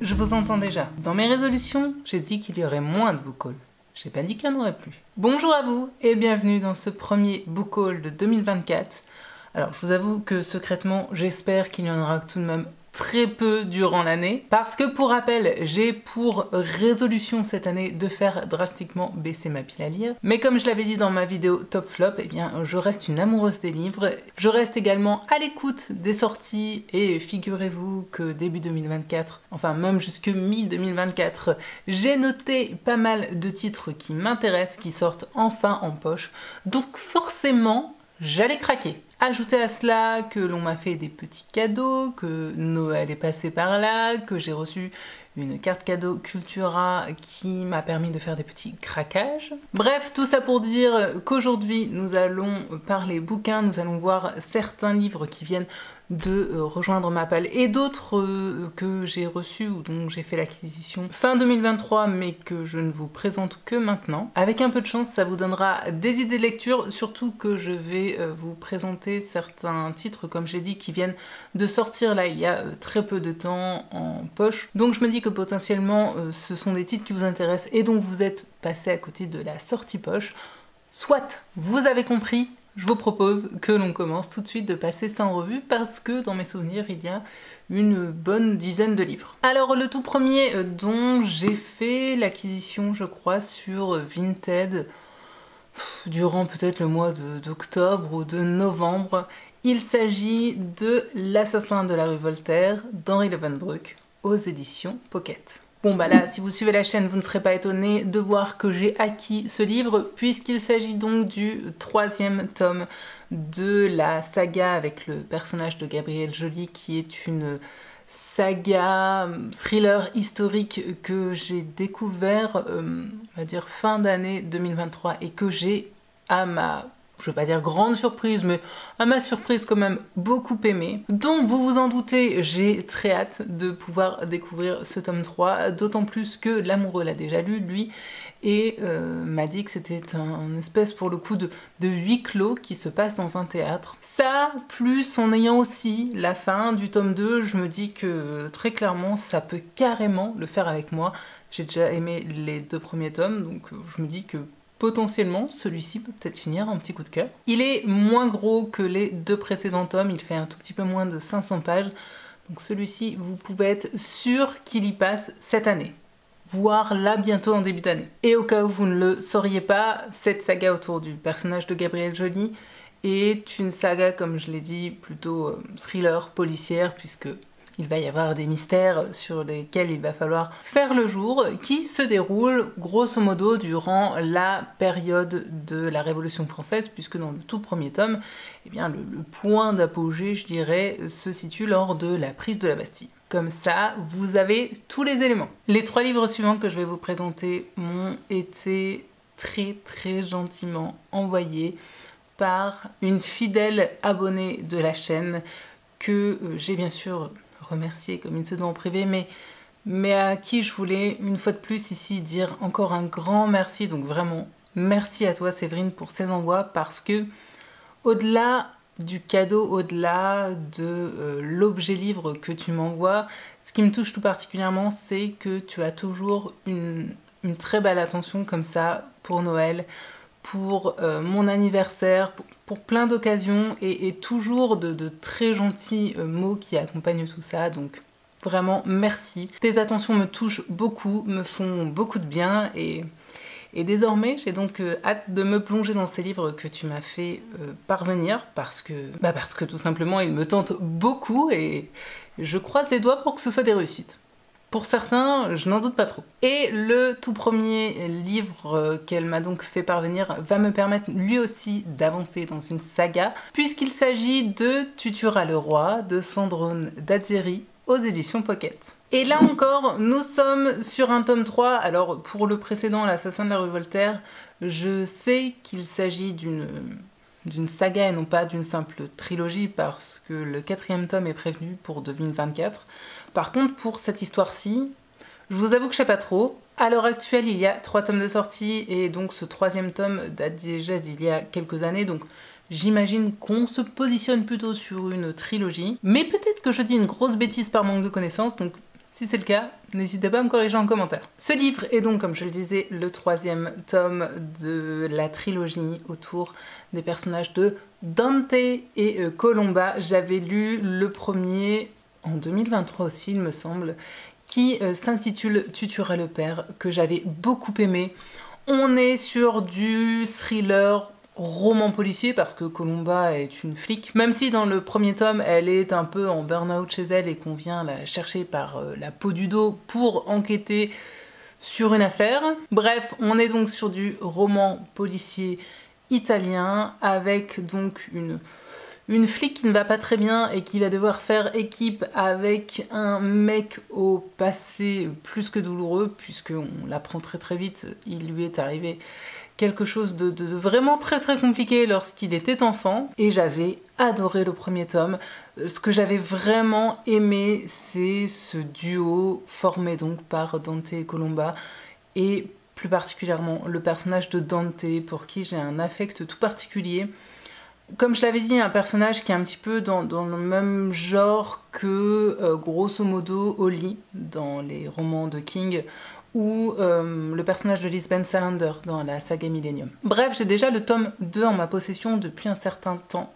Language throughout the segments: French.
Je vous entends déjà. Dans mes résolutions, j'ai dit qu'il y aurait moins de book haul. J'ai pas dit qu'il n'y en aurait plus. Bonjour à vous et bienvenue dans ce premier book haul de 2024. Alors je vous avoue que secrètement, j'espère qu'il y en aura tout de même très peu durant l'année. Parce que pour rappel, j'ai pour résolution cette année de faire drastiquement baisser ma pile à lire. Mais comme je l'avais dit dans ma vidéo Top Flop, eh bien je reste une amoureuse des livres. Je reste également à l'écoute des sorties et figurez-vous que début 2024, enfin même jusque mi-2024, j'ai noté pas mal de titres qui m'intéressent, qui sortent enfin en poche. Donc forcément, j'allais craquer. Ajoutez à cela que l'on m'a fait des petits cadeaux, que Noël est passé par là, que j'ai reçu une carte cadeau Cultura qui m'a permis de faire des petits craquages. Bref, tout ça pour dire qu'aujourd'hui nous allons parler bouquins, nous allons voir certains livres qui viennent de rejoindre ma palle et d'autres que j'ai reçus ou dont j'ai fait l'acquisition fin 2023 mais que je ne vous présente que maintenant. Avec un peu de chance, ça vous donnera des idées de lecture, surtout que je vais vous présenter certains titres, comme j'ai dit, qui viennent de sortir là il y a très peu de temps en poche. Donc je me dis que potentiellement ce sont des titres qui vous intéressent et donc vous êtes passé à côté de la sortie poche. Soit vous avez compris, je vous propose que l'on commence tout de suite de passer ça en revue parce que dans mes souvenirs, il y a une bonne dizaine de livres. Alors le tout premier dont j'ai fait l'acquisition, je crois, sur Vinted durant peut-être le mois d'octobre ou de novembre, il s'agit de L'Assassin de la rue Voltaire d'Henri Levenbrück aux éditions Pocket. Bon bah là, si vous suivez la chaîne, vous ne serez pas étonné de voir que j'ai acquis ce livre puisqu'il s'agit donc du troisième tome de la saga avec le personnage de Gabriel Joly qui est une saga thriller historique que j'ai découvert, on va dire fin d'année 2023 et que j'ai à ma... je veux pas dire grande surprise, mais à ma surprise quand même beaucoup aimé. Donc vous vous en doutez, j'ai très hâte de pouvoir découvrir ce tome 3, d'autant plus que l'amoureux l'a déjà lu, lui, et m'a dit que c'était un espèce pour le coup de huis clos qui se passe dans un théâtre. Ça, plus en ayant aussi la fin du tome 2, je me dis que très clairement ça peut carrément le faire avec moi. J'ai déjà aimé les deux premiers tomes, donc je me dis que potentiellement, celui-ci peut peut-être finir en petit coup de cœur. Il est moins gros que les deux précédents tomes, il fait un tout petit peu moins de 500 pages. Donc celui-ci, vous pouvez être sûr qu'il y passe cette année, voire là bientôt en début d'année. Et au cas où vous ne le sauriez pas, cette saga autour du personnage de Gabriel Joly est une saga, comme je l'ai dit, plutôt thriller, policière, puisque il va y avoir des mystères sur lesquels il va falloir faire le jour, qui se déroulent grosso modo durant la période de la Révolution française, puisque dans le tout premier tome, eh bien, le point d'apogée, je dirais, se situe lors de la prise de la Bastille. Comme ça, vous avez tous les éléments. Les trois livres suivants que je vais vous présenter m'ont été très gentiment envoyés par une fidèle abonnée de la chaîne que j'ai bien sûr remercier comme il se doit en privé, mais à qui je voulais une fois de plus ici dire encore un grand merci. Donc vraiment merci à toi Séverine pour ces envois, parce que au-delà du cadeau, au-delà de l'objet livre que tu m'envoies, ce qui me touche tout particulièrement, c'est que tu as toujours une très belle attention comme ça pour Noël, pour mon anniversaire, pour plein d'occasions et toujours de très gentils mots qui accompagnent tout ça. Donc vraiment merci. Tes attentions me touchent beaucoup, me font beaucoup de bien et désormais j'ai donc hâte de me plonger dans ces livres que tu m'as fait parvenir parce que tout simplement ils me tentent beaucoup et je croise les doigts pour que ce soit des réussites. Pour certains, je n'en doute pas trop. Et le tout premier livre qu'elle m'a donc fait parvenir va me permettre lui aussi d'avancer dans une saga, puisqu'il s'agit de Tutura le roi de Sandrone Dazzeri aux éditions Pocket. Et là encore, nous sommes sur un tome 3. Alors pour le précédent, L'Assassin de la rue Voltaire, je sais qu'il s'agit d'une saga et non pas d'une simple trilogie parce que le quatrième tome est prévenu pour 2024. Par contre, pour cette histoire-ci, je vous avoue que je sais pas trop. À l'heure actuelle, il y a 3 tomes de sortie et donc ce troisième tome date déjà d'il y a quelques années, donc j'imagine qu'on se positionne plutôt sur une trilogie. Mais peut-être que je dis une grosse bêtise par manque de connaissances, donc Si c'est le cas, n'hésitez pas à me corriger en commentaire. Ce livre est donc, comme je le disais, le 3e tome de la trilogie autour des personnages de Dante et Colomba. J'avais lu le premier en 2023 aussi, il me semble, qui s'intitule Tutura le père, que j'avais beaucoup aimé. On est sur du thriller roman policier parce que Colomba est une flic, même si dans le premier tome elle est un peu en burn-out chez elle et qu'on vient la chercher par la peau du dos pour enquêter sur une affaire. Bref, on est donc sur du roman policier italien avec donc une flic qui ne va pas très bien et qui va devoir faire équipe avec un mec au passé plus que douloureux, puisqu'on l'apprend très vite, il lui est arrivé quelque chose de vraiment très compliqué lorsqu'il était enfant, et j'avais adoré le premier tome. Ce que j'avais vraiment aimé, c'est ce duo formé donc par Dante et Colomba, et plus particulièrement le personnage de Dante, pour qui j'ai un affect tout particulier. Comme je l'avais dit, un personnage qui est un petit peu dans le même genre que, grosso modo, Holly, dans les romans de King, ou le personnage de Lisbeth Salander dans la saga Millennium. Bref, j'ai déjà le tome 2 en ma possession depuis un certain temps.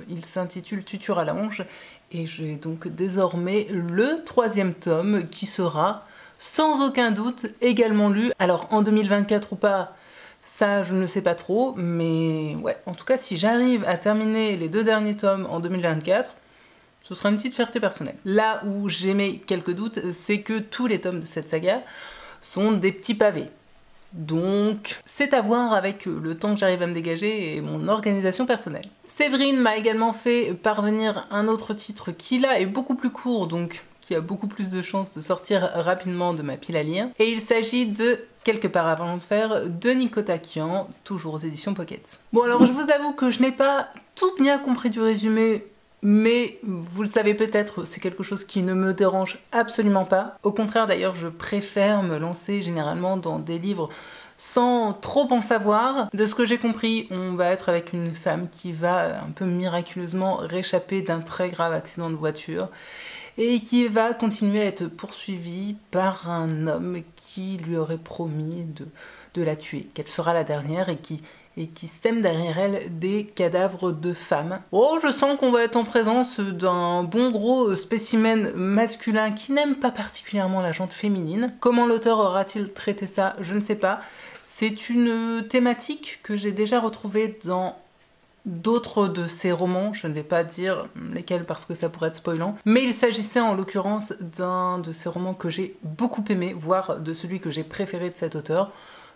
Il s'intitule Tutur à la Honge, et j'ai donc désormais le 3e tome qui sera, sans aucun doute, également lu. Alors, en 2024 ou pas, ça, je ne sais pas trop, mais ouais, en tout cas, si j'arrive à terminer les 2 derniers tomes en 2024, ce sera une petite fierté personnelle. Là où j'émets quelques doutes, c'est que tous les tomes de cette saga sont des petits pavés. Donc, c'est à voir avec le temps que j'arrive à me dégager et mon organisation personnelle. Séverine m'a également fait parvenir un autre titre qui là est beaucoup plus court, donc qui a beaucoup plus de chances de sortir rapidement de ma pile à lire. Et il s'agit de Quelque part avant l'enfer de Nico Takian, toujours aux éditions Pocket. Bon, alors je vous avoue que je n'ai pas tout bien compris du résumé, mais vous le savez peut-être, c'est quelque chose qui ne me dérange absolument pas. Au contraire d'ailleurs, je préfère me lancer généralement dans des livres sans trop en savoir. De ce que j'ai compris, on va être avec une femme qui va un peu miraculeusement réchapper d'un très grave accident de voiture et qui va continuer à être poursuivie par un homme qui lui aurait promis de la tuer, qu'elle sera la dernière, et qui sème derrière elle des cadavres de femmes. Oh, je sens qu'on va être en présence d'un bon gros spécimen masculin qui n'aime pas particulièrement la jante féminine. Comment l'auteur aura-t-il traité ça? Je ne sais pas. C'est une thématique que j'ai déjà retrouvée dans d'autres de ses romans, je ne vais pas dire lesquels parce que ça pourrait être spoilant, mais il s'agissait en l'occurrence d'un de ses romans que j'ai beaucoup aimé, voire de celui que j'ai préféré de cet auteur.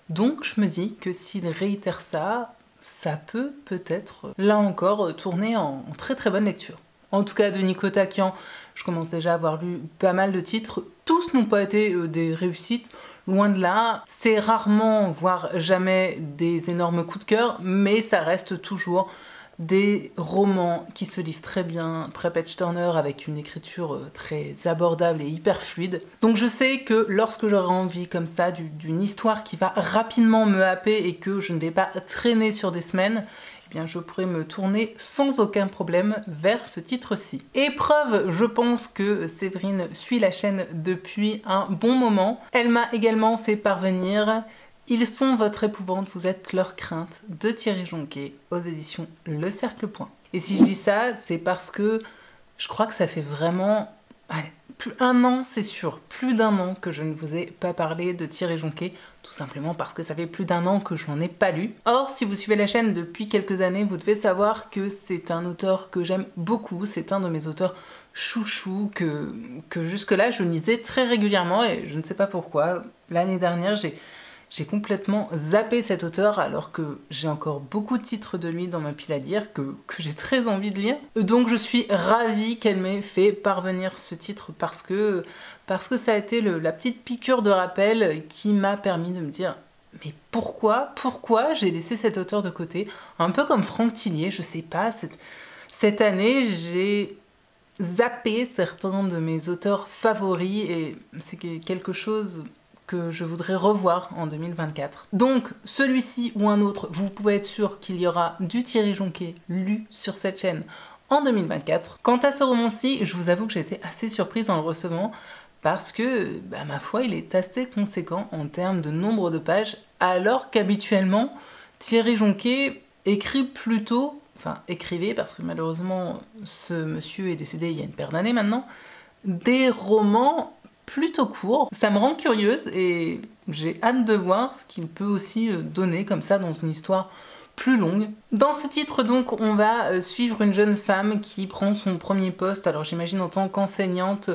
Donc je me dis que s'il réitère ça, ça peut peut-être, là encore, tourner en très bonne lecture. En tout cas, de Nico Takian, je commence déjà à avoir lu pas mal de titres. Tous n'ont pas été des réussites, loin de là. C'est rarement, voire jamais, des énormes coups de cœur, mais ça reste toujours des romans qui se lisent très bien, très page-turner, avec une écriture très abordable et hyper fluide. Donc je sais que lorsque j'aurai envie comme ça d'une histoire qui va rapidement me happer et que je ne vais pas traîner sur des semaines, eh bien je pourrais me tourner sans aucun problème vers ce titre-ci. Et preuve, je pense que Séverine suit la chaîne depuis un bon moment. Elle m'a également fait parvenir Ils sont votre épouvante, vous êtes leur crainte de Thierry Jonquet aux éditions Le Cercle Point. Et si je dis ça, c'est parce que je crois que ça fait vraiment, allez, plus un an, c'est sûr, plus d'un an que je ne vous ai pas parlé de Thierry Jonquet, tout simplement parce que ça fait plus d'un an que je n'en ai pas lu. Or, si vous suivez la chaîne depuis quelques années, vous devez savoir que c'est un auteur que j'aime beaucoup, c'est un de mes auteurs chouchou que jusque-là je lisais très régulièrement et je ne sais pas pourquoi. L'année dernière, j'ai complètement zappé cet auteur alors que j'ai encore beaucoup de titres de lui dans ma pile à lire que j'ai très envie de lire. Donc je suis ravie qu'elle m'ait fait parvenir ce titre parce que ça a été la petite piqûre de rappel qui m'a permis de me dire mais pourquoi j'ai laissé cet auteur de côté? Un peu comme Franck Tillier, je sais pas, cette année j'ai zappé certains de mes auteurs favoris et c'est quelque chose que je voudrais revoir en 2024. Donc, celui-ci ou un autre, vous pouvez être sûr qu'il y aura du Thierry Jonquet lu sur cette chaîne en 2024. Quant à ce roman-ci, je vous avoue que j'ai été assez surprise en le recevant parce que, ma foi, il est assez conséquent en termes de nombre de pages, alors qu'habituellement, Thierry Jonquet écrit plutôt, enfin écrivait, parce que malheureusement ce monsieur est décédé il y a une paire d'années maintenant, des romans plutôt courts. Ça me rend curieuse et j'ai hâte de voir ce qu'il peut aussi donner comme ça dans une histoire plus longue. Dans ce titre donc on va suivre une jeune femme qui prend son premier poste, alors j'imagine en tant qu'enseignante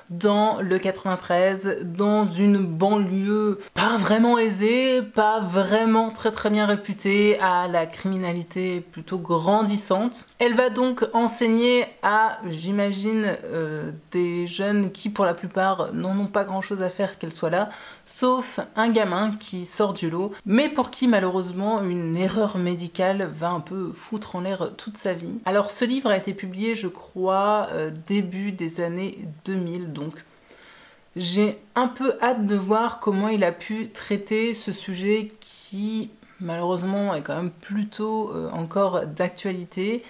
dans le 93, dans une banlieue pas vraiment aisée, pas vraiment très bien réputée, à la criminalité plutôt grandissante. Elle va donc enseigner à, j'imagine, des jeunes qui pour la plupart n'en ont pas grand chose à faire qu'elle soit là, sauf un gamin qui sort du lot, mais pour qui malheureusement une erreur médicale va un peu foutre en l'air toute sa vie. Alors ce livre a été publié je crois début des années 2000, donc j'ai un peu hâte de voir comment il a pu traiter ce sujet qui malheureusement est quand même plutôt encore d'actualité.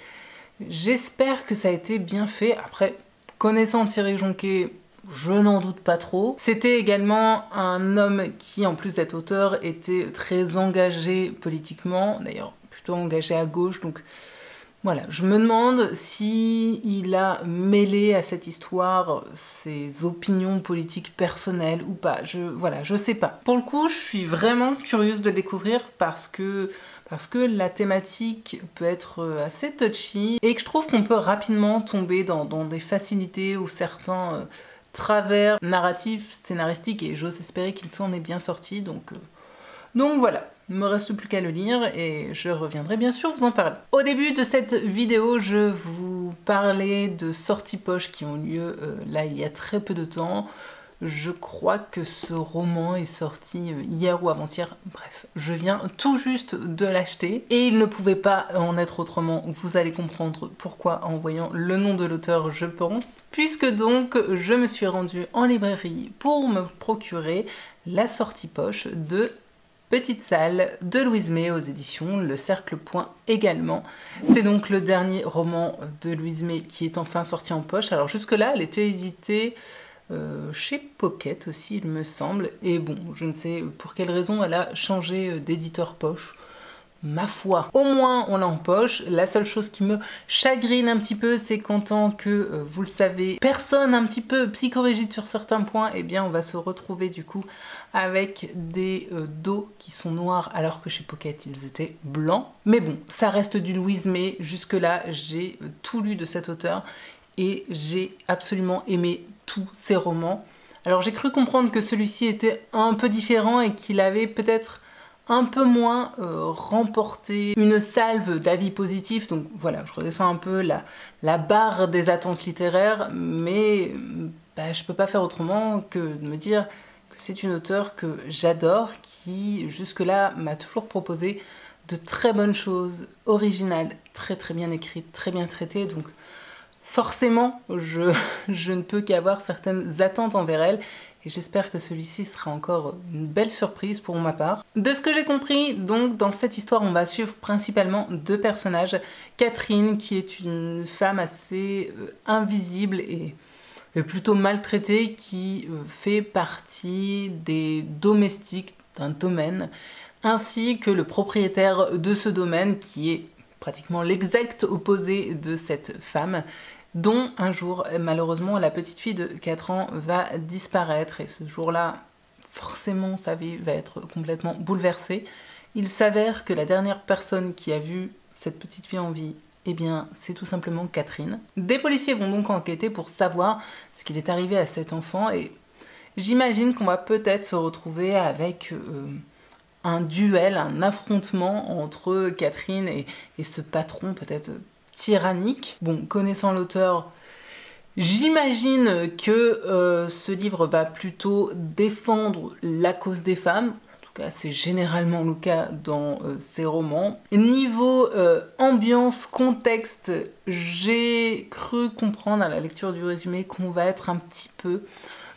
J'espère que ça a été bien fait. Après, connaissant Thierry Jonquet, je n'en doute pas trop. C'était également un homme qui, en plus d'être auteur, était très engagé politiquement, d'ailleurs plutôt engagé à gauche, donc voilà, je me demande si il a mêlé à cette histoire ses opinions politiques personnelles ou pas. Voilà, je sais pas. Pour le coup, je suis vraiment curieuse de le découvrir parce que la thématique peut être assez touchy et que je trouve qu'on peut rapidement tomber dans des facilités ou certains travers narratifs, scénaristiques, et j'ose espérer qu'il s'en est bien sorti, donc voilà. Il ne me reste plus qu'à le lire et je reviendrai bien sûr vous en parler. Au début de cette vidéo, je vous parlais de sorties poche qui ont lieu là il y a très peu de temps. Je crois que ce roman est sorti hier ou avant-hier, bref, je viens tout juste de l'acheter et il ne pouvait pas en être autrement, vous allez comprendre pourquoi en voyant le nom de l'auteur je pense, puisque donc je me suis rendue en librairie pour me procurer la sortie poche de Petite salle de Louise May aux éditions Le Cercle Point également. C'est donc le dernier roman de Louise May qui est enfin sorti en poche. Alors jusque-là, elle était éditée chez Pocket aussi, il me semble. Et bon, je ne sais pour quelle raison elle a changé d'éditeur poche. Ma foi, au moins on l'a en poche. La seule chose qui me chagrine un petit peu, c'est qu'en tant que, vous le savez, personne un petit peu psychorigide sur certains points, eh bien on va se retrouver du coup avec des dos qui sont noirs alors que chez Pocket ils étaient blancs. Mais bon, ça reste du Louise May. Jusque là, j'ai tout lu de cet auteur et j'ai absolument aimé tous ses romans. Alors j'ai cru comprendre que celui-ci était un peu différent et qu'il avait peut-être un peu moins remporté une salve d'avis positifs, donc voilà, je redescends un peu la barre des attentes littéraires, mais je peux pas faire autrement que de me dire que c'est une auteure que j'adore, qui jusque-là m'a toujours proposé de très bonnes choses, originales, très bien écrites, très bien traitées, donc forcément je ne peux qu'avoir certaines attentes envers elle, et j'espère que celui-ci sera encore une belle surprise pour ma part. De ce que j'ai compris, donc dans cette histoire, on va suivre principalement deux personnages. Catherine, qui est une femme assez invisible et plutôt maltraitée, qui fait partie des domestiques d'un domaine, ainsi que le propriétaire de ce domaine, qui est pratiquement l'exact opposé de cette femme, dont un jour, malheureusement, la petite fille de 4 ans va disparaître, et ce jour-là, forcément, sa vie va être complètement bouleversée. Il s'avère que la dernière personne qui a vu cette petite fille en vie, eh bien, c'est tout simplement Catherine. Des policiers vont donc enquêter pour savoir ce qu'il est arrivé à cet enfant, et j'imagine qu'on va peut-être se retrouver avec un duel, un affrontement entre Catherine et ce patron peut-être tyrannique. Bon, connaissant l'auteur, j'imagine que ce livre va plutôt défendre la cause des femmes. En tout cas, c'est généralement le cas dans ses romans. Niveau ambiance, contexte, j'ai cru comprendre à la lecture du résumé qu'on va être un petit peu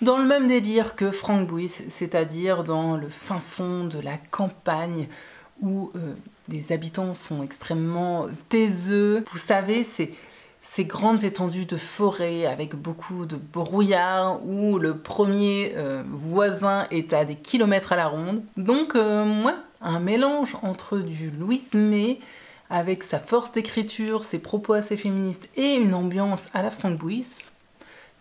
dans le même délire que Frank Buis, c'est-à-dire dans le fin fond de la campagne où les habitants sont extrêmement taiseux. Vous savez, ces grandes étendues de forêt avec beaucoup de brouillard où le premier voisin est à des kilomètres à la ronde. Donc moi, un mélange entre du Louis May avec sa force d'écriture, ses propos assez féministes et une ambiance à la Franck Bouis,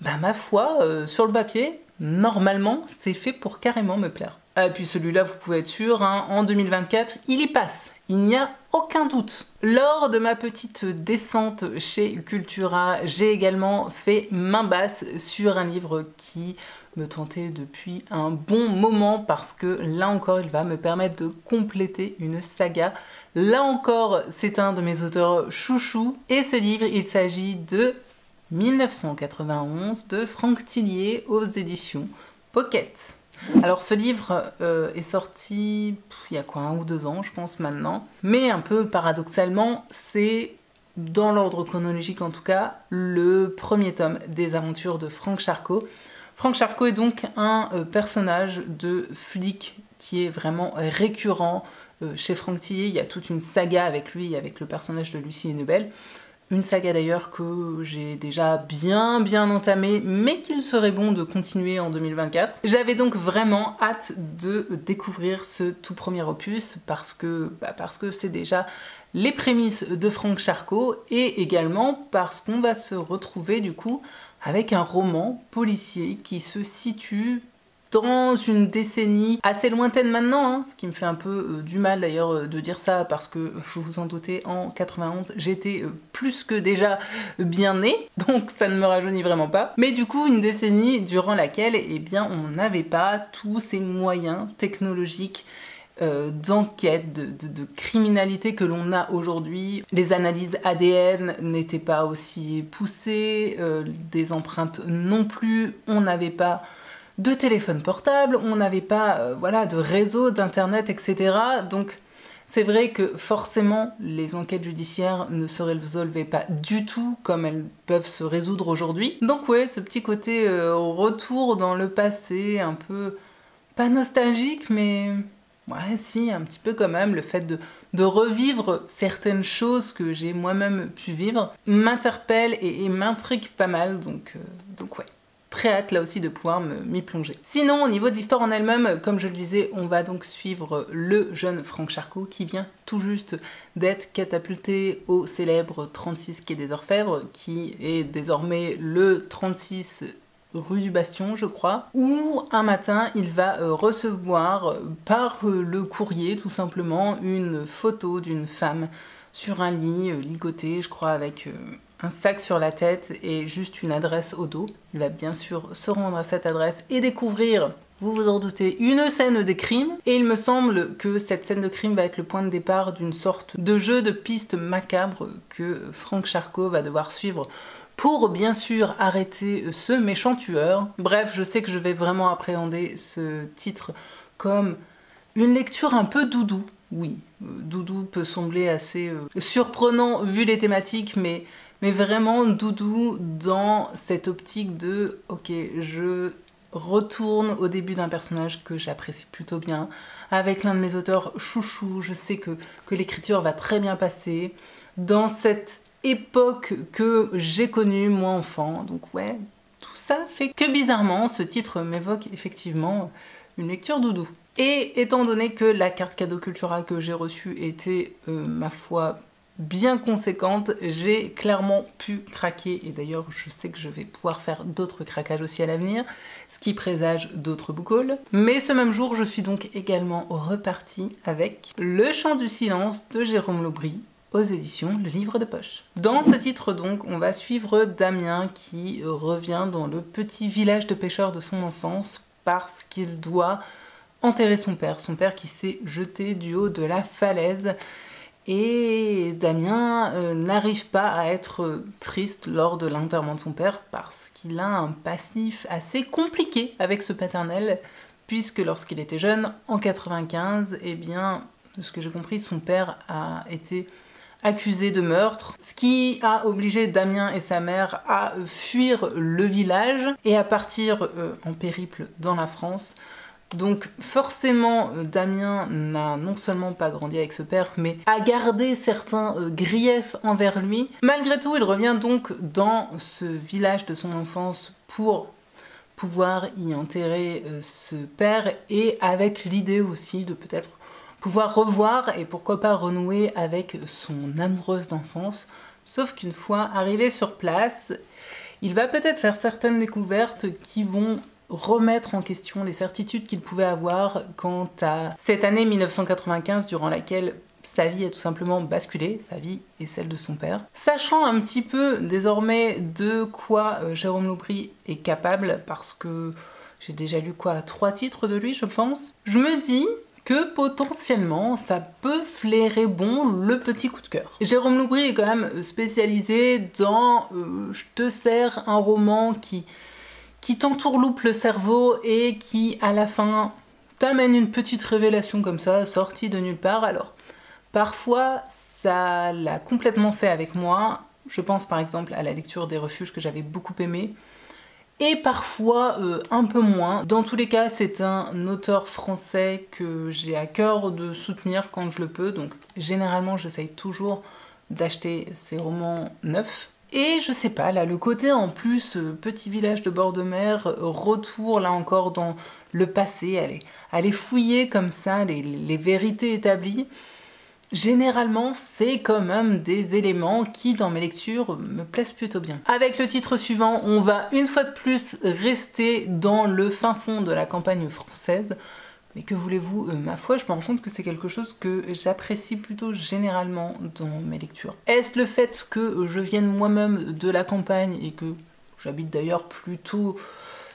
bah ma foi, sur le papier, normalement, c'est fait pour carrément me plaire. Et puis celui-là, vous pouvez être sûr, hein, en 2024, il y passe. Il n'y a aucun doute. Lors de ma petite descente chez Cultura, j'ai également fait main basse sur un livre qui me tentait depuis un bon moment parce que là encore, il va me permettre de compléter une saga. Là encore, c'est un de mes auteurs chouchous. Et ce livre, il s'agit de 1991 de Franck Tillier aux éditions Pocket. Alors ce livre est sorti il y a quoi, 1 ou 2 ans je pense maintenant, mais un peu paradoxalement c'est, dans l'ordre chronologique en tout cas, le premier tome des aventures de Franck Charcot. Franck Charcot est donc un personnage de flic qui est vraiment récurrent chez Franck Tillier. Il y a toute une saga avec lui, avec le personnage de Lucie Hennebel. Une saga d'ailleurs que j'ai déjà bien entamée, mais qu'il serait bon de continuer en 2024. J'avais donc vraiment hâte de découvrir ce tout premier opus parce que c'est déjà les prémices de Franck Charcot et également parce qu'on va se retrouver du coup avec un roman policier qui se situe dans une décennie assez lointaine maintenant, hein, ce qui me fait un peu du mal d'ailleurs de dire ça parce que, vous vous en doutez, en 91 j'étais plus que déjà bien née, donc ça ne me rajeunit vraiment pas. Mais du coup une décennie durant laquelle eh bien, on n'avait pas tous ces moyens technologiques d'enquête, de criminalité que l'on a aujourd'hui. Les analyses ADN n'étaient pas aussi poussées, des empreintes non plus, on n'avait pas de téléphone portable, on n'avait pas voilà, de réseau, d'internet, etc. Donc c'est vrai que forcément les enquêtes judiciaires ne se résolvaient pas du tout comme elles peuvent se résoudre aujourd'hui. Donc ouais, ce petit côté retour dans le passé, un peu, pas nostalgique, mais ouais si, un petit peu quand même, le fait de revivre certaines choses que j'ai moi-même pu vivre m'interpelle et m'intrigue pas mal, donc ouais. Très hâte là aussi de pouvoir m'y plonger. Sinon, au niveau de l'histoire en elle-même, comme je le disais, on va donc suivre le jeune Franck Charcot qui vient tout juste d'être catapulté au célèbre 36 quai des Orfèvres, qui est désormais le 36 rue du Bastion, je crois, où un matin il va recevoir par le courrier tout simplement une photo d'une femme sur un lit ligoté, je crois avec un sac sur la tête et juste une adresse au dos. Il va bien sûr se rendre à cette adresse et découvrir, vous vous en doutez, une scène de crime. Et il me semble que cette scène de crime va être le point de départ d'une sorte de jeu de pistes macabre que Franck Charcot va devoir suivre pour bien sûr arrêter ce méchant tueur. Bref, je sais que je vais vraiment appréhender ce titre comme une lecture un peu doudou. Oui, doudou peut sembler assez surprenant vu les thématiques, mais vraiment doudou dans cette optique de ok, je retourne au début d'un personnage que j'apprécie plutôt bien, avec l'un de mes auteurs chouchous, je sais que l'écriture va très bien passer, dans cette époque que j'ai connue moi enfant, donc ouais, tout ça fait que bizarrement ce titre m'évoque effectivement une lecture doudou. Et étant donné que la carte cadeau Cultura que j'ai reçue était, ma foi, bien conséquente, j'ai clairement pu craquer, et d'ailleurs je sais que je vais pouvoir faire d'autres craquages aussi à l'avenir, ce qui présage d'autres book hauls. Mais ce même jour, je suis donc également repartie avec Le Chant du Silence de Jérôme Laubry, aux éditions Le Livre de Poche. Dans ce titre donc, on va suivre Damien qui revient dans le petit village de pêcheurs de son enfance parce qu'il doit enterrer son père qui s'est jeté du haut de la falaise. Et Damien n'arrive pas à être triste lors de l'enterrement de son père parce qu'il a un passif assez compliqué avec ce paternel, puisque lorsqu'il était jeune, en 95, eh bien, de ce que j'ai compris, son père a été accusé de meurtre, ce qui a obligé Damien et sa mère à fuir le village et à partir en périple dans la France Donc forcément, Damien n'a non seulement pas grandi avec ce père, mais a gardé certains griefs envers lui. Malgré tout, il revient donc dans ce village de son enfance pour pouvoir y enterrer ce père, et avec l'idée aussi de peut-être pouvoir revoir et pourquoi pas renouer avec son amoureuse d'enfance. Sauf qu'une fois arrivé sur place, il va peut-être faire certaines découvertes qui vont remettre en question les certitudes qu'il pouvait avoir quant à cette année 1995 durant laquelle sa vie a tout simplement basculé, sa vie et celle de son père. Sachant un petit peu désormais de quoi Jérôme Loubry est capable, parce que j'ai déjà lu 3 titres de lui je pense, je me dis que potentiellement ça peut flairer bon le petit coup de cœur. Jérôme Loubry est quand même spécialisé dans je te sers un roman qui t'entourloupe le cerveau et qui à la fin t'amène une petite révélation comme ça, sortie de nulle part. Alors parfois ça l'a complètement fait avec moi, je pense par exemple à la lecture des Refuges que j'avais beaucoup aimé, et parfois un peu moins. Dans tous les cas, c'est un auteur français que j'ai à cœur de soutenir quand je le peux, donc généralement j'essaye toujours d'acheter ses romans neufs. Et je sais pas, là, le côté en plus, petit village de bord de mer, retour là encore dans le passé, aller fouiller comme ça les vérités établies, généralement c'est quand même des éléments qui dans mes lectures me plaisent plutôt bien. Avec le titre suivant, on va une fois de plus rester dans le fin fond de la campagne française. Mais que voulez-vous, ma foi, je me rends compte que c'est quelque chose que j'apprécie plutôt généralement dans mes lectures. Est-ce le fait que je vienne moi-même de la campagne et que j'habite d'ailleurs plutôt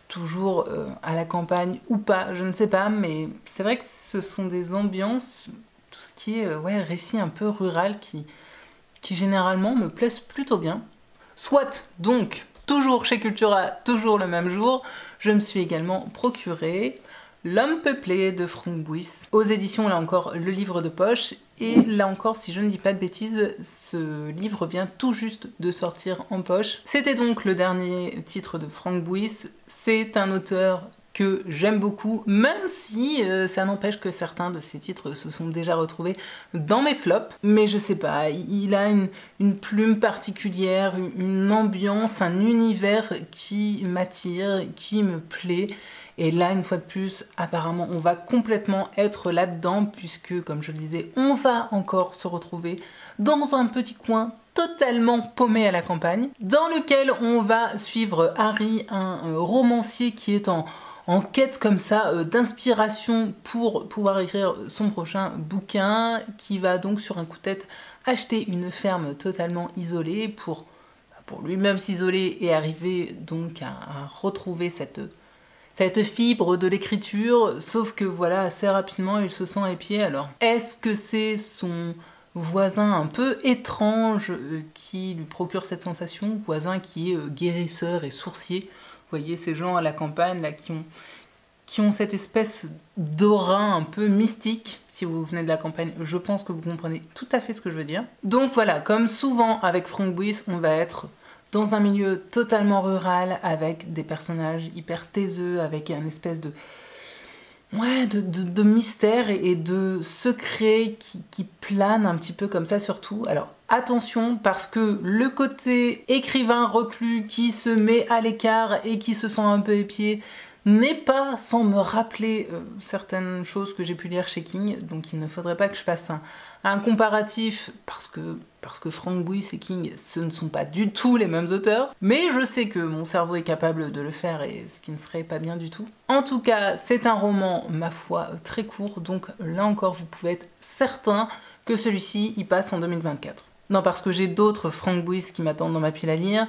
toujours à la campagne ou pas, je ne sais pas, mais c'est vrai que ce sont des ambiances, tout ce qui est récit un peu rural qui généralement me plaisent plutôt bien. Soit donc, toujours chez Cultura, toujours le même jour, je me suis également procuré L'homme peuplé de Franck Bouys, aux éditions, là encore, le livre de poche. Et là encore, si je ne dis pas de bêtises, ce livre vient tout juste de sortir en poche. C'était donc le dernier titre de Franck Bouys. C'est un auteur que j'aime beaucoup, même si ça n'empêche que certains de ses titres se sont déjà retrouvés dans mes flops. Mais je sais pas, il a une plume particulière, une ambiance, un univers qui m'attire, qui me plaît. Et là, une fois de plus, apparemment, on va complètement être là-dedans, puisque, comme je le disais, on va encore se retrouver dans un petit coin totalement paumé à la campagne, dans lequel on va suivre Harry, un romancier qui est en quête comme ça d'inspiration pour pouvoir écrire son prochain bouquin, qui va donc sur un coup de tête acheter une ferme totalement isolée pour lui-même s'isoler et arriver donc à retrouver cette fibre de l'écriture, sauf que voilà, assez rapidement il se sent épié. Alors, est-ce que c'est son voisin un peu étrange qui lui procure cette sensation, voisin qui est guérisseur et sourcier? Vous voyez ces gens à la campagne là qui ont cette espèce d'aura un peu mystique. Si vous venez de la campagne, je pense que vous comprenez tout à fait ce que je veux dire. Donc voilà, comme souvent avec Franck Bouys, on va être dans un milieu totalement rural, avec des personnages hyper taiseux, avec un espèce de mystère et de secret qui plane un petit peu comme ça surtout. Alors attention, parce que le côté écrivain reclus qui se met à l'écart et qui se sent un peu épié n'est pas sans me rappeler certaines choses que j'ai pu lire chez King, donc il ne faudrait pas que je fasse un comparatif, parce que Franck Bouys et King, ce ne sont pas du tout les mêmes auteurs, mais je sais que mon cerveau est capable de le faire, et ce qui ne serait pas bien du tout. En tout cas, c'est un roman, ma foi, très court, donc là encore, vous pouvez être certain que celui-ci, il passe en 2024. Non, parce que j'ai d'autres Franck Bouys qui m'attendent dans ma pile à lire,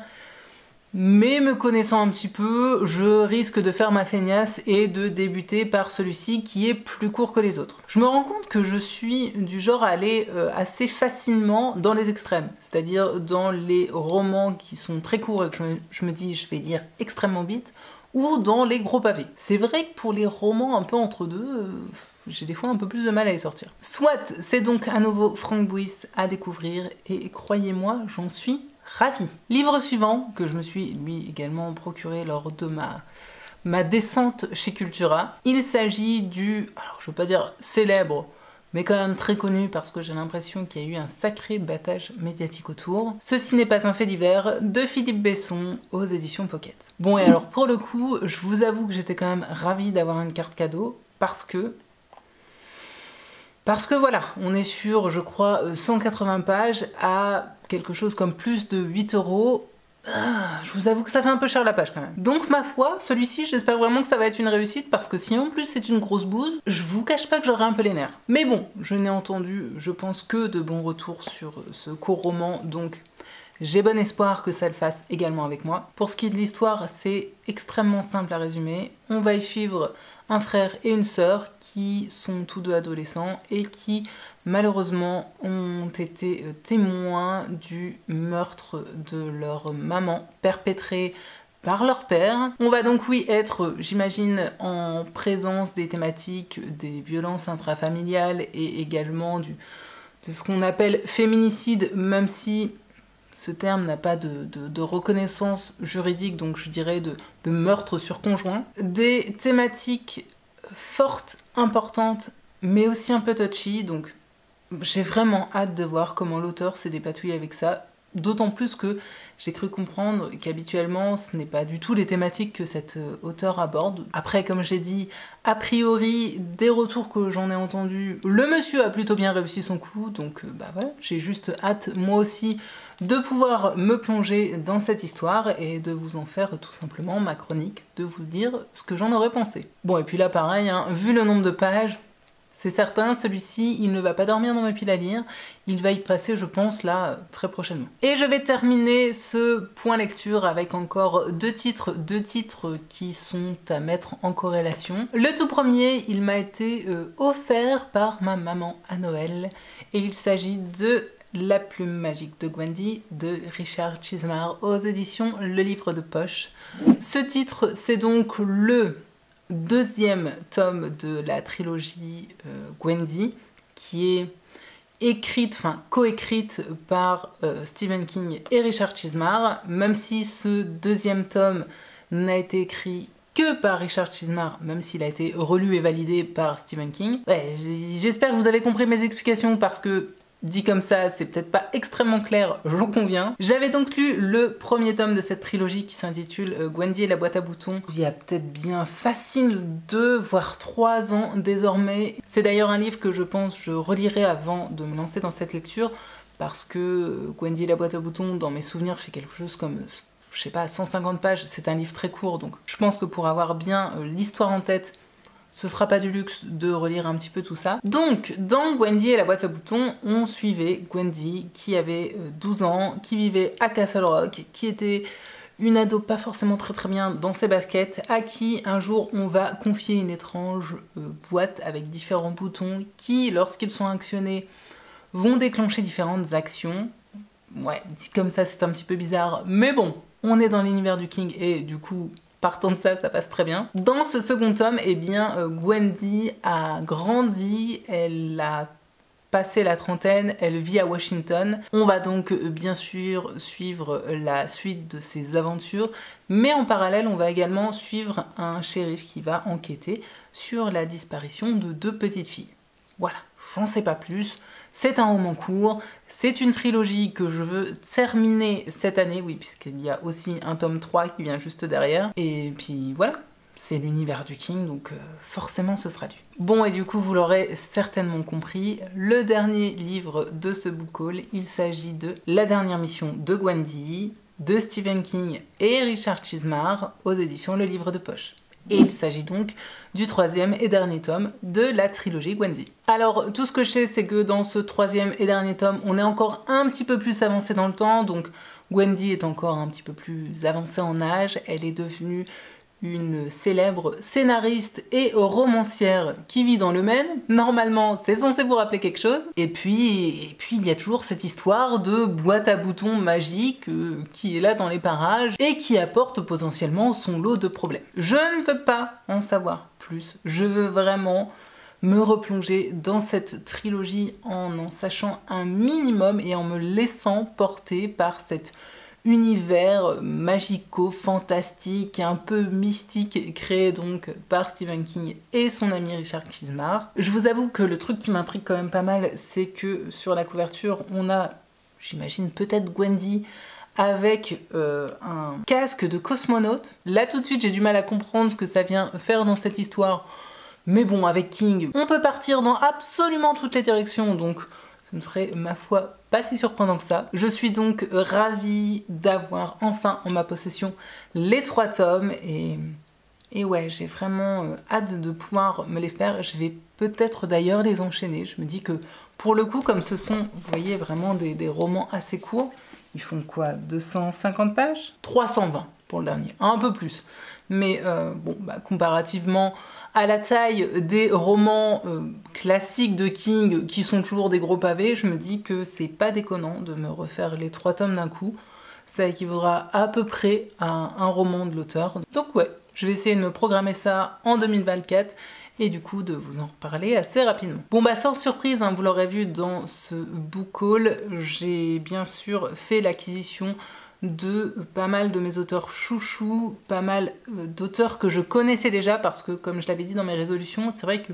mais me connaissant un petit peu, je risque de faire ma feignasse et de débuter par celui-ci qui est plus court que les autres. Je me rends compte que je suis du genre à aller assez facilement dans les extrêmes, c'est-à-dire dans les romans qui sont très courts et que je me dis je vais lire extrêmement vite, ou dans les gros pavés. C'est vrai que pour les romans un peu entre deux, j'ai des fois un peu plus de mal à les sortir. Soit, c'est donc à nouveau Franck Bouys à découvrir, et croyez-moi, j'en suis ravie. Livre suivant, que je me suis lui également procuré lors de ma ma descente chez Cultura. Il s'agit du, alors je veux pas dire célèbre, mais quand même très connu parce que j'ai l'impression qu'il y a eu un sacré battage médiatique autour. Ceci n'est pas un fait divers de Philippe Besson aux éditions Pocket. Bon, et alors pour le coup, je vous avoue que j'étais quand même ravie d'avoir une carte cadeau parce que voilà, on est sur, je crois, 180 pages à quelque chose comme plus de 8 €. Je vous avoue que ça fait un peu cher la page quand même. Donc ma foi, celui-ci, j'espère vraiment que ça va être une réussite parce que si en plus c'est une grosse bouse, je vous cache pas que j'aurai un peu les nerfs. Mais bon, je n'ai entendu, je pense, que de bons retours sur ce court roman, donc j'ai bon espoir que ça le fasse également avec moi. Pour ce qui est de l'histoire, c'est extrêmement simple à résumer. On va y suivre un frère et une sœur qui sont tous deux adolescents et qui malheureusement ont été témoins du meurtre de leur maman perpétré par leur père. On va donc oui être, j'imagine, en présence des thématiques des violences intrafamiliales et également de ce qu'on appelle féminicide, même si ce terme n'a pas de reconnaissance juridique, donc je dirais de meurtre sur conjoint. Des thématiques fortes, importantes, mais aussi un peu touchy, donc j'ai vraiment hâte de voir comment l'auteur s'est dépatouillé avec ça, d'autant plus que j'ai cru comprendre qu'habituellement ce n'est pas du tout les thématiques que cet auteur aborde. Après, comme j'ai dit, a priori, des retours que j'en ai entendus, le monsieur a plutôt bien réussi son coup, donc bah voilà, j'ai juste hâte moi aussi de pouvoir me plonger dans cette histoire et de vous en faire tout simplement ma chronique, de vous dire ce que j'en aurais pensé. Bon, et puis là pareil, hein, vu le nombre de pages, c'est certain, celui-ci, il ne va pas dormir dans ma pile à lire, il va y passer, je pense, là, très prochainement. Et je vais terminer ce point lecture avec encore deux titres qui sont à mettre en corrélation. Le tout premier, il m'a été offert par ma maman à Noël, et il s'agit de La plume magique de Gwendy de Richard Chizmar aux éditions Le Livre de Poche. Ce titre, c'est donc le deuxième tome de la trilogie Gwendy, qui est écrite, enfin coécrite par Stephen King et Richard Chizmar, même si ce deuxième tome n'a été écrit que par Richard Chizmar, même s'il a été relu et validé par Stephen King. Ouais, j'espère que vous avez compris mes explications parce que dit comme ça, c'est peut-être pas extrêmement clair, j'en conviens. J'avais donc lu le premier tome de cette trilogie qui s'intitule Gwendy et la boîte à boutons. Il y a peut-être bien facile 2 voire 3 ans désormais. C'est d'ailleurs un livre que je pense je relirai avant de me lancer dans cette lecture parce que Gwendy et la boîte à boutons, dans mes souvenirs, fait quelque chose comme, je sais pas, 150 pages. C'est un livre très court, donc je pense que pour avoir bien l'histoire en tête, ce sera pas du luxe de relire un petit peu tout ça. Donc, dans Gwendy et la boîte à boutons, on suivait Gwendy qui avait 12 ans, qui vivait à Castle Rock, qui était une ado pas forcément très bien dans ses baskets, à qui un jour on va confier une étrange boîte avec différents boutons qui, lorsqu'ils sont actionnés, vont déclencher différentes actions. Ouais, dit comme ça c'est un petit peu bizarre, mais bon, on est dans l'univers du King et du coup, partant de ça, ça passe très bien. Dans ce second tome, eh bien, Gwendy a grandi, elle a passé la trentaine, elle vit à Washington. On va donc bien sûr suivre la suite de ses aventures, mais en parallèle, on va également suivre un shérif qui va enquêter sur la disparition de 2 petites filles. Voilà, j'en sais pas plus. C'est un roman court, c'est une trilogie que je veux terminer cette année, oui, puisqu'il y a aussi un tome 3 qui vient juste derrière. Et puis voilà, c'est l'univers du King, donc forcément ce sera lu. Bon, et du coup, vous l'aurez certainement compris, le dernier livre de ce book haul, il s'agit de La dernière mission de Gwendy, de Stephen King et Richard Chizmar, aux éditions Le Livre de Poche. Et il s'agit donc du 3e et dernier tome de la trilogie Gwendy. Alors, tout ce que je sais, c'est que dans ce 3e et dernier tome, on est encore un petit peu plus avancé dans le temps, donc Gwendy est encore un petit peu plus avancée en âge, elle est devenue une célèbre scénariste et romancière qui vit dans le Maine. Normalement, c'est censé vous rappeler quelque chose. Et puis il y a toujours cette histoire de boîte à boutons magique qui est là dans les parages et qui apporte potentiellement son lot de problèmes. Je ne veux pas en savoir plus. Je veux vraiment me replonger dans cette trilogie en sachant un minimum et en me laissant porter par cet univers magico-fantastique, un peu mystique, créé donc par Stephen King et son ami Richard Kismar. Je vous avoue que le truc qui m'intrigue quand même pas mal, c'est que sur la couverture, on a, j'imagine peut-être Gwendy, avec un casque de cosmonaute. Là tout de suite j'ai du mal à comprendre ce que ça vient faire dans cette histoire, mais bon, avec King, on peut partir dans absolument toutes les directions, donc ce ne serait, ma foi, pas si surprenant que ça. Je suis donc ravie d'avoir enfin en ma possession les 3 tomes, et ouais, j'ai vraiment hâte de pouvoir me les faire. Je vais peut-être d'ailleurs les enchaîner. Je me dis que pour le coup, comme ce sont, vous voyez, vraiment des romans assez courts, ils font quoi, 250 pages 320 pour le dernier, un peu plus. Mais bon, bah, comparativement à la taille des romans classiques de King, qui sont toujours des gros pavés, je me dis que c'est pas déconnant de me refaire les 3 tomes d'un coup. Ça équivaudra à peu près à un roman de l'auteur. Donc ouais, je vais essayer de me programmer ça en 2024. Et du coup de vous en reparler assez rapidement. Bon bah sans surprise, hein, vous l'aurez vu dans ce book haul, j'ai bien sûr fait l'acquisition de pas mal de mes auteurs chouchous, pas mal d'auteurs que je connaissais déjà, parce que comme je l'avais dit dans mes résolutions, c'est vrai que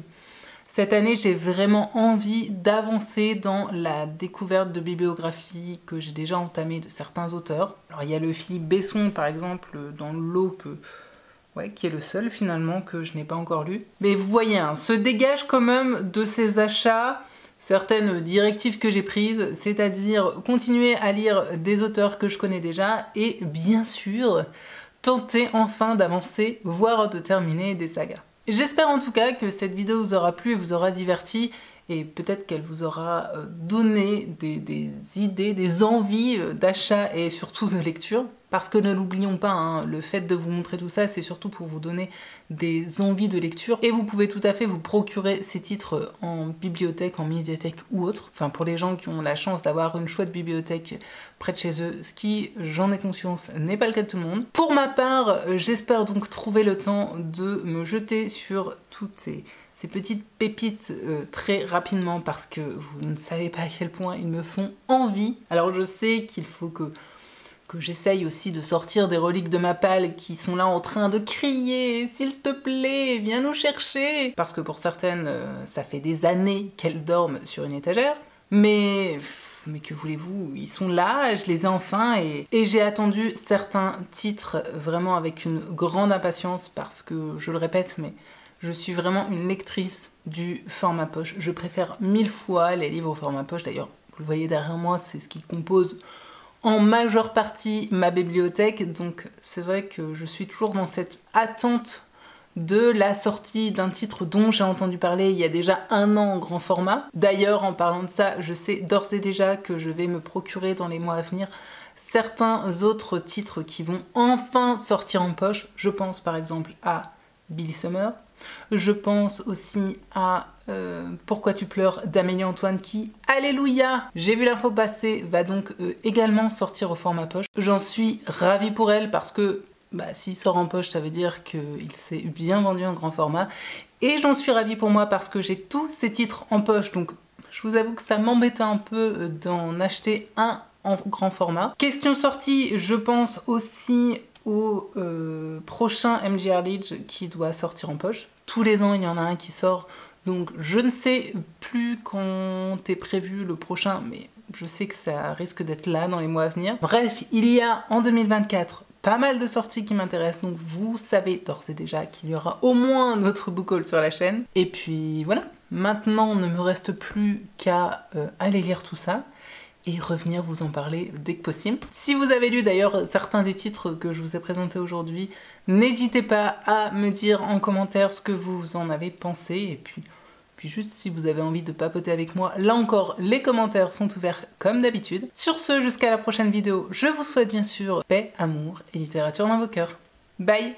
cette année j'ai vraiment envie d'avancer dans la découverte de bibliographies que j'ai déjà entamées de certains auteurs. Alors il y a le Philippe Besson par exemple dans le lot qui est le seul finalement que je n'ai pas encore lu. Mais vous voyez, hein, se dégage quand même de ces achats certaines directives que j'ai prises, c'est-à-dire continuer à lire des auteurs que je connais déjà et bien sûr tenter enfin d'avancer, voire de terminer des sagas. J'espère en tout cas que cette vidéo vous aura plu et vous aura diverti, et peut-être qu'elle vous aura donné des idées, des envies d'achat et surtout de lecture. Parce que ne l'oublions pas, hein, le fait de vous montrer tout ça, c'est surtout pour vous donner des envies de lecture. Et vous pouvez tout à fait vous procurer ces titres en bibliothèque, en médiathèque ou autre. Enfin, pour les gens qui ont la chance d'avoir une chouette bibliothèque près de chez eux, ce qui, j'en ai conscience, n'est pas le cas de tout le monde. Pour ma part, j'espère donc trouver le temps de me jeter sur toutes ces petites pépites très rapidement, parce que vous ne savez pas à quel point ils me font envie. Alors je sais qu'il faut que j'essaye aussi de sortir des reliques de ma palle qui sont là en train de crier « S'il te plaît, viens nous chercher !» Parce que pour certaines, ça fait des années qu'elles dorment sur une étagère. Mais que voulez-vous, ils sont là, je les ai enfin, et j'ai attendu certains titres vraiment avec une grande impatience, parce que, je le répète, mais je suis vraiment une lectrice du format poche. Je préfère 1000 fois les livres au format poche. D'ailleurs, vous le voyez derrière moi, c'est ce qui compose en majeure partie ma bibliothèque. Donc c'est vrai que je suis toujours dans cette attente de la sortie d'un titre dont j'ai entendu parler il y a déjà 1 an en grand format. D'ailleurs, en parlant de ça, je sais d'ores et déjà que je vais me procurer dans les mois à venir certains autres titres qui vont enfin sortir en poche. Je pense par exemple à Billy Summer. Je pense aussi à Pourquoi tu pleures d'Amélie Antoine qui, alléluia, j'ai vu l'info passer, va donc également sortir au format poche. J'en suis ravie pour elle parce que s'il sort en poche, ça veut dire qu'il s'est bien vendu en grand format. Et j'en suis ravie pour moi parce que j'ai tous ces titres en poche, donc je vous avoue que ça m'embêtait un peu d'en acheter un en grand format. Question sortie, je pense aussi au prochain MGR Leech qui doit sortir en poche. Tous les ans il y en a un qui sort, donc je ne sais plus quand est prévu le prochain, mais je sais que ça risque d'être là dans les mois à venir. Bref, il y a en 2024 pas mal de sorties qui m'intéressent, donc vous savez d'ores et déjà qu'il y aura au moins un autre book haul sur la chaîne. Et puis voilà, maintenant il ne me reste plus qu'à aller lire tout ça et revenir vous en parler dès que possible. Si vous avez lu d'ailleurs certains des titres que je vous ai présentés aujourd'hui, n'hésitez pas à me dire en commentaire ce que vous en avez pensé, et puis juste si vous avez envie de papoter avec moi, là encore les commentaires sont ouverts comme d'habitude. Sur ce, jusqu'à la prochaine vidéo, je vous souhaite bien sûr paix, amour et littérature dans vos cœurs. Bye!